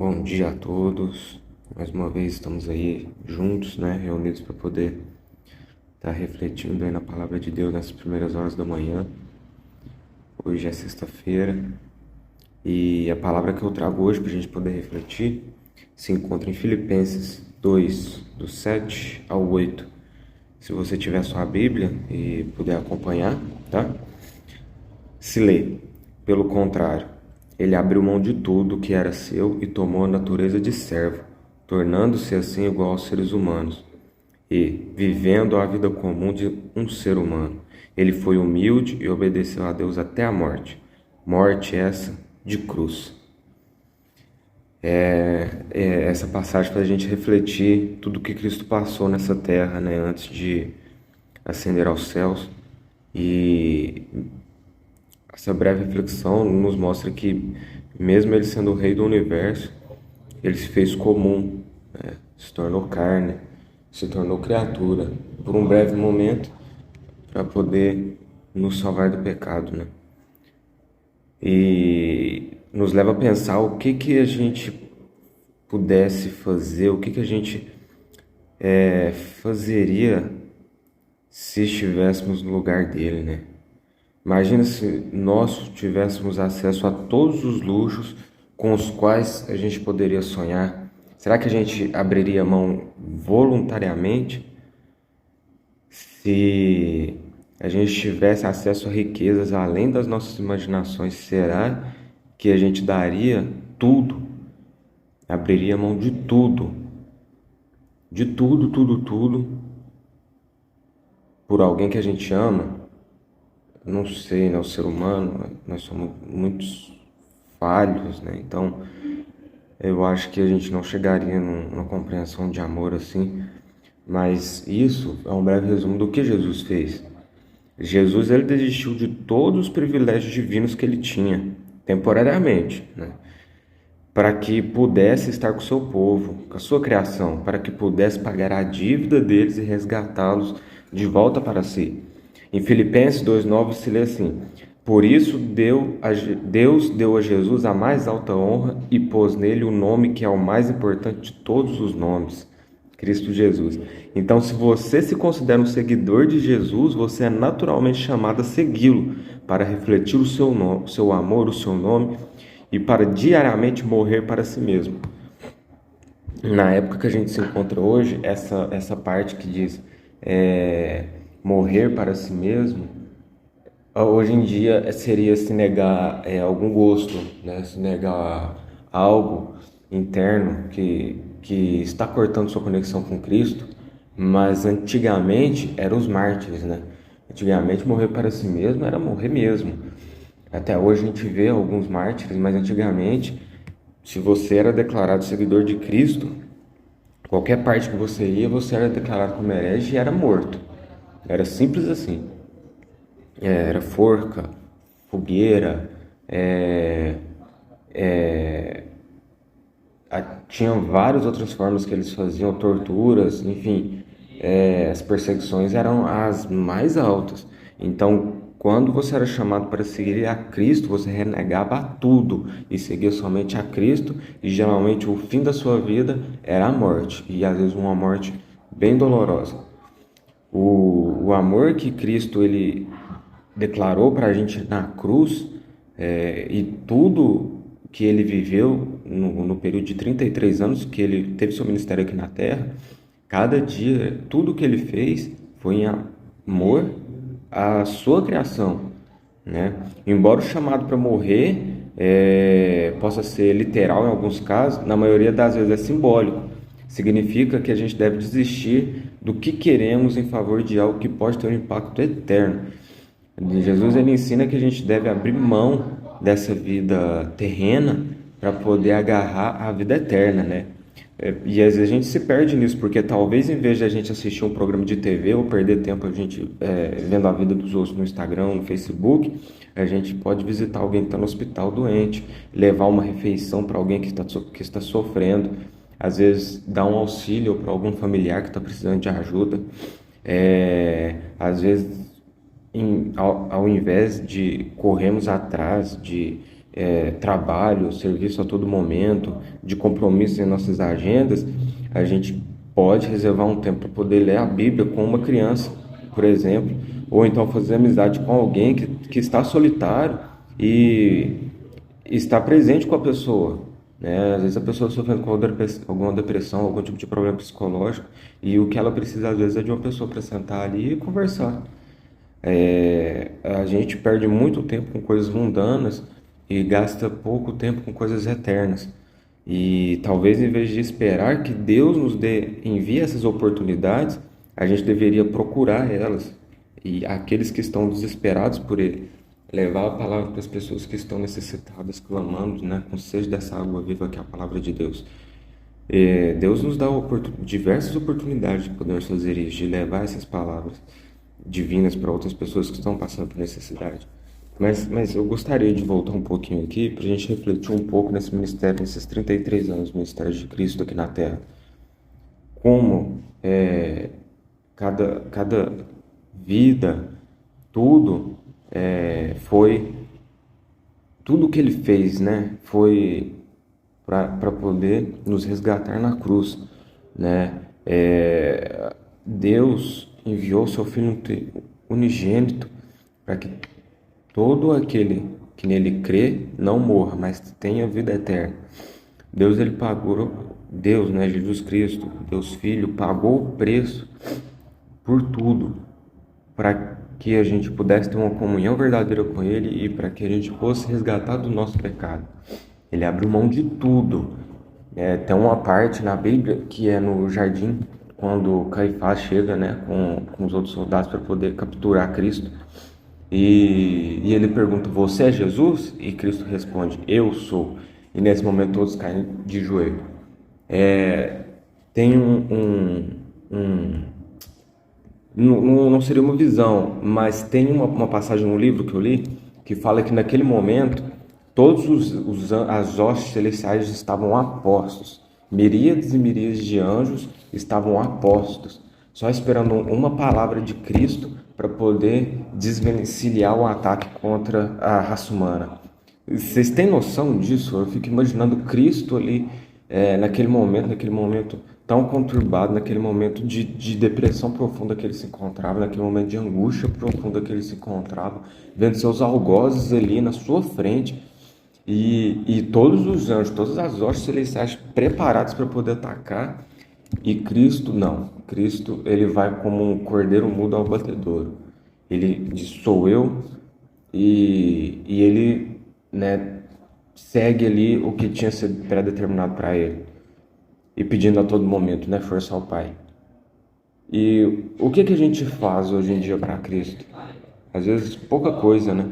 Bom dia a todos. Mais uma vez estamos aí juntos, né, reunidos para poder estar refletindo aí na palavra de Deus nessas primeiras horas da manhã. Hoje é sexta-feira e a palavra que eu trago hoje para a gente poder refletir se encontra em Filipenses 2, do 7 ao 8. Se você tiver sua Bíblia e puder acompanhar, tá? Se lê, pelo contrário, ele abriu mão de tudo que era seu e tomou a natureza de servo, tornando-se assim igual aos seres humanos. E, vivendo a vida comum de um ser humano, ele foi humilde e obedeceu a Deus até a morte. Morte essa de cruz. Essa passagem para a gente refletir tudo que Cristo passou nessa terra, né, antes de ascender aos céus. E essa breve reflexão nos mostra que, mesmo ele sendo o rei do universo, ele se fez comum, né? Se tornou carne, se tornou criatura, por um breve momento, para poder nos salvar do pecado, né? E nos leva a pensar o que a gente pudesse fazer, o que a gente fazeria se estivéssemos no lugar dele, né? Imagina se nós tivéssemos acesso a todos os luxos com os quais a gente poderia sonhar. Será que a gente abriria mão voluntariamente? Se a gente tivesse acesso a riquezas além das nossas imaginações, será que a gente daria tudo? Abriria mão de tudo? De tudo, tudo, por alguém que a gente ama? Não sei, né? O ser humano, nós somos muitos falhos, né? Então, eu acho que a gente não chegaria numa compreensão de amor assim. Mas isso é um breve resumo do que Jesus fez. Jesus, ele desistiu de todos os privilégios divinos que ele tinha, temporariamente, né? Para que pudesse estar com o seu povo, com a sua criação, para que pudesse pagar a dívida deles e resgatá-los de volta para si. Em Filipenses 2,9 se lê assim: por isso Deus deu a Jesus a mais alta honra e pôs nele o nome que é o mais importante de todos os nomes, Cristo Jesus. Então, se você se considera um seguidor de Jesus, você é naturalmente chamado a segui-lo, para refletir o seu nome, o seu amor, o seu nome, e para diariamente morrer para si mesmo. Na época que a gente se encontra hoje, essa parte que diz morrer para si mesmo, hoje em dia seria se negar algum gosto, né? Se negar algo interno que está cortando sua conexão com Cristo. Mas antigamente eram os mártires, né? Antigamente morrer para si mesmo era morrer mesmo. Até hoje a gente vê alguns mártires, mas antigamente, se você era declarado seguidor de Cristo, qualquer parte que você ia, você era declarado como herege e era morto. Era simples assim. Era forca, fogueira, tinham várias outras formas que eles faziam, torturas, enfim, as perseguições eram as mais altas. Então, quando você era chamado para seguir a Cristo, você renegava tudo e seguia somente a Cristo, e geralmente o fim da sua vida era a morte, e às vezes uma morte bem dolorosa. O amor que Cristo ele declarou para a gente na cruz, e tudo que ele viveu no período de 33 anos que ele teve seu ministério aqui na terra, cada dia, tudo que ele fez foi em amor à sua criação, né? Embora o chamado para morrer possa ser literal em alguns casos, na maioria das vezes é simbólico. Significa que a gente deve desistir do que queremos em favor de algo que pode ter um impacto eterno. Jesus ele ensina que a gente deve abrir mão dessa vida terrena para poder agarrar a vida eterna, né? E às vezes a gente se perde nisso, porque talvez em vez de a gente assistir um programa de TV ou perder tempo a gente vendo a vida dos outros no Instagram, no Facebook, a gente pode visitar alguém que está no hospital doente, levar uma refeição para alguém que está sofrendo, às vezes dar um auxílio para algum familiar que está precisando de ajuda. Às vezes ao invés de corrermos atrás de trabalho, serviço a todo momento, de compromissos em nossas agendas, a gente pode reservar um tempo para poder ler a Bíblia com uma criança, por exemplo, ou então fazer amizade com alguém que está solitário e está presente com a pessoa, né? Às vezes a pessoa sofrendo com alguma depressão, algum tipo de problema psicológico, e o que ela precisa às vezes é de uma pessoa para sentar ali e conversar. A gente perde muito tempo com coisas mundanas e gasta pouco tempo com coisas eternas. E talvez em vez de esperar que Deus envie essas oportunidades, a gente deveria procurar elas. E aqueles que estão desesperados por Ele, levar a palavra para as pessoas que estão necessitadas, clamando, né, com sede dessa água viva que é a palavra de Deus. Deus nos dá diversas oportunidades de podermos fazer isso, de levar essas palavras divinas para outras pessoas que estão passando por necessidade. Mas eu gostaria de voltar um pouquinho aqui para a gente refletir um pouco nesse ministério, nesses 33 anos do ministério de Cristo aqui na Terra. Como cada vida, tudo foi, tudo que ele fez, né, foi para poder nos resgatar na cruz, né? Deus enviou seu Filho unigênito para que todo aquele que nele crê não morra, mas tenha vida eterna. Ele pagou, Deus, né, Jesus Cristo, Deus Filho, pagou o preço por tudo, para que a gente pudesse ter uma comunhão verdadeira com Ele e para que a gente fosse resgatar do nosso pecado. Ele abriu mão de tudo. Tem uma parte na Bíblia que é no jardim, quando Caifás chega, né, com os outros soldados para poder capturar Cristo. E ele pergunta, você é Jesus? E Cristo responde, eu sou. E nesse momento todos caem de joelho. Tem não seria uma visão, mas tem uma passagem no livro que eu li, que fala que naquele momento todos as hostes celestiais estavam a postos. Miríades e miríades de anjos estavam a postos, só esperando uma palavra de Cristo para poder desvencilhar o ataque contra a raça humana. Vocês têm noção disso? Eu fico imaginando Cristo ali, naquele momento tão conturbado, naquele momento de depressão profunda que ele se encontrava, naquele momento de angústia profunda que ele se encontrava, vendo seus algozes ali na sua frente, e todos os anjos, todas as hostes celestiais preparados para poder atacar, e Cristo não. Cristo, ele vai como um cordeiro mudo ao batedouro. Ele diz, sou eu, e ele, né, segue ali o que tinha sido pré-determinado para ele, e pedindo a todo momento, né, força ao Pai. E o que a gente faz hoje em dia para Cristo? Às vezes pouca coisa, né?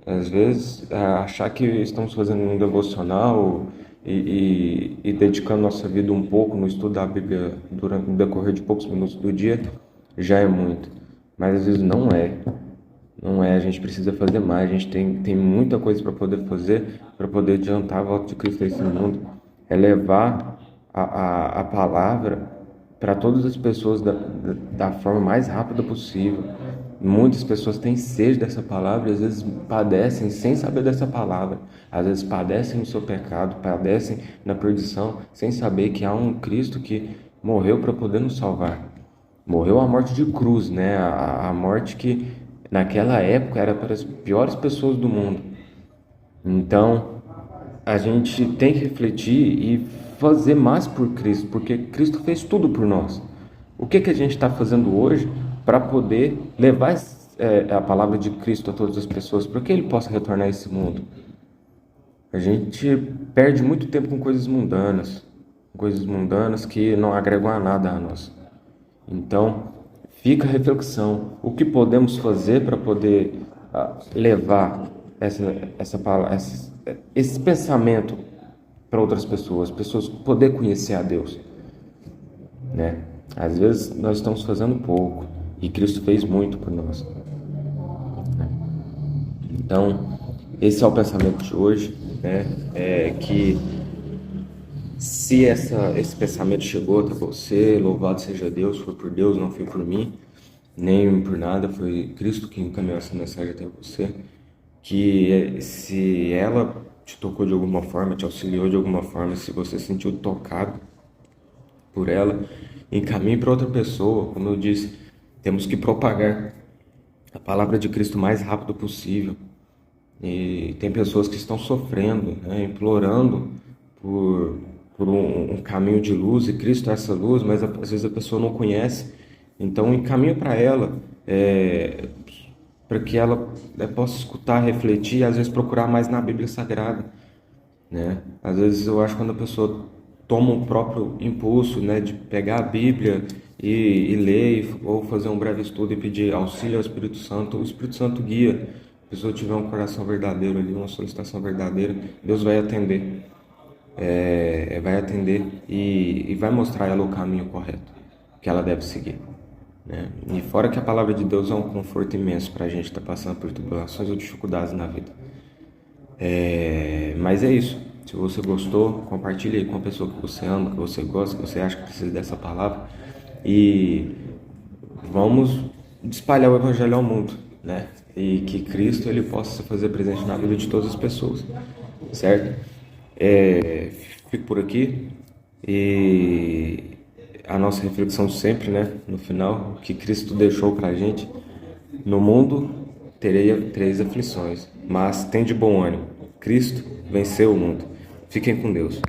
Às vezes achar que estamos fazendo um devocional e dedicando nossa vida um pouco no estudo da Bíblia durante o decorrer de poucos minutos do dia já é muito. Mas às vezes não é. Não é, a gente precisa fazer mais, a gente tem muita coisa para poder fazer, para poder adiantar a volta de Cristo a esse mundo. É levar a palavra para todas as pessoas da forma mais rápida possível. Muitas pessoas têm sede dessa palavra e às vezes padecem sem saber dessa palavra. Às vezes padecem no seu pecado, padecem na perdição, sem saber que há um Cristo que morreu para poder nos salvar. Morreu a morte de cruz, né? A morte que naquela época era para as piores pessoas do mundo. Então, a gente tem que refletir e fazer mais por Cristo, porque Cristo fez tudo por nós. O que a gente está fazendo hoje para poder levar a palavra de Cristo a todas as pessoas, para que Ele possa retornar a esse mundo? A gente perde muito tempo com coisas mundanas que não agregam a nada a nós. Então, fica a reflexão, o que podemos fazer para poder levar esse pensamento para outras pessoas poder conhecer a Deus, né? Às vezes nós estamos fazendo pouco e Cristo fez muito por nós, né? Então, esse é o pensamento de hoje, né? Que se esse pensamento chegou até você, louvado seja Deus, foi por Deus, não foi por mim, nem por nada, foi Cristo que encaminhou essa mensagem até você. que se ela te tocou de alguma forma, te auxiliou de alguma forma, se você se sentiu tocado por ela, encaminhe para outra pessoa. Como eu disse, temos que propagar a palavra de Cristo o mais rápido possível. E tem pessoas que estão sofrendo, né, implorando por, por um caminho de luz, e Cristo é essa luz, mas às vezes a pessoa não conhece. Então, encaminha para ela, para que ela possa escutar, refletir, e às vezes procurar mais na Bíblia Sagrada, né? Às vezes eu acho que quando a pessoa toma um próprio impulso, né, de pegar a Bíblia e ler, ou fazer um breve estudo e pedir auxílio ao Espírito Santo, o Espírito Santo guia. Se a pessoa tiver um coração verdadeiro ali, uma solicitação verdadeira, Deus vai atender, vai atender e vai mostrar a ela o caminho correto que ela deve seguir, né? E fora que a palavra de Deus é um conforto imenso para a gente estar passando por tribulações ou dificuldades na vida. Mas é isso. Se você gostou, compartilhe aí com a pessoa que você ama, que você gosta, que você acha que precisa dessa palavra. E vamos espalhar o evangelho ao mundo, né? E que Cristo ele possa se fazer presente na vida de todas as pessoas, certo? Fico por aqui e a nossa reflexão sempre, né? No final, que Cristo deixou pra gente: no mundo tereis aflições, mas tende bom ânimo. Cristo venceu o mundo. Fiquem com Deus.